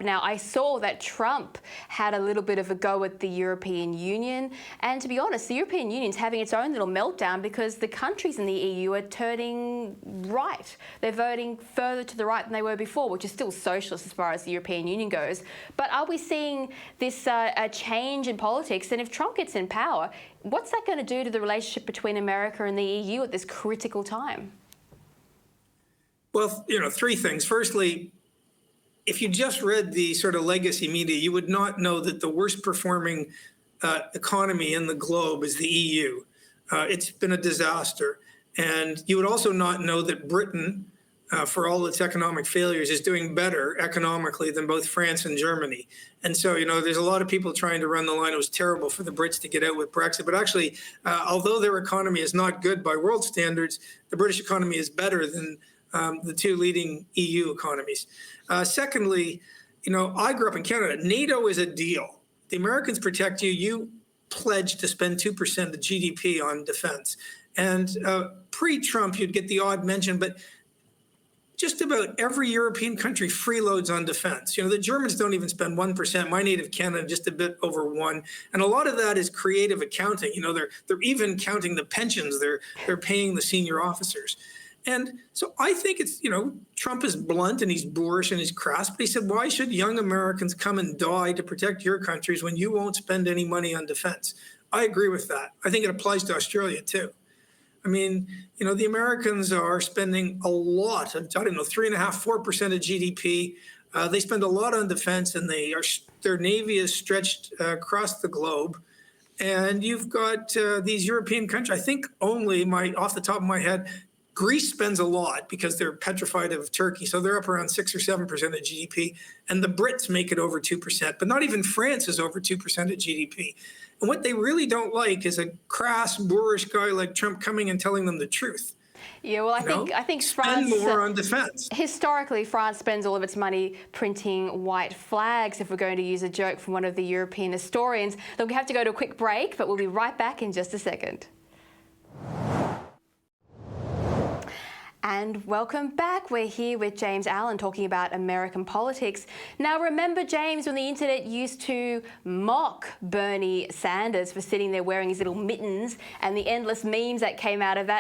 Now, I saw that Trump had a little bit of a go at the European Union, and to be honest, the European Union's having its own little meltdown because the countries in the EU are turning right. They're voting further to the right than they were before, which is still socialist as far as the European Union goes. But are we seeing this a change in politics? And if Trump gets in power, what's that going to do to the relationship between America and the EU at this critical time? Well, three things. Firstly, if you just read the sort of legacy media, you would not know that the worst performing economy in the globe is the EU. It's been a disaster. And you would also not know that Britain, for all its economic failures, is doing better economically than both France and Germany. And so, there's a lot of people trying to run the line. It was terrible for the Brits to get out with Brexit. But actually, although their economy is not good by world standards, the British economy is better than the two leading EU economies. Secondly, I grew up in Canada. NATO is a deal. The Americans protect you. You pledge to spend 2% of GDP on defense. And pre-Trump, you'd get the odd mention, but just about every European country freeloads on defense. The Germans don't even spend 1%. My native Canada, just a bit over 1%. And a lot of that is creative accounting. They're even counting the pensions they're paying the senior officers. And so I think it's, Trump is blunt and he's boorish and he's crass, but he said, why should young Americans come and die to protect your countries when you won't spend any money on defense? I agree with that. I think it applies to Australia too. I mean, the Americans are spending a lot, 3.5%, 4% of GDP. They spend a lot on defense, and their Navy is stretched across the globe. And you've got these European countries, I think only, off the top of my head, Greece spends a lot because they're petrified of Turkey. So they're up around 6 or 7% of GDP. And the Brits make it over 2%. But not even France is over 2% of GDP. And what they really don't like is a crass, boorish guy like Trump coming and telling them the truth. Yeah, well, I think France spend more on defense. Historically, France spends all of its money printing white flags, if we're going to use a joke from one of the European historians. Look, we have to go to a quick break, but we'll be right back in just a second. And welcome back. We're here with James Allan talking about American politics. Now, remember, James, when the internet used to mock Bernie Sanders for sitting there wearing his little mittens and the endless memes that came out of that?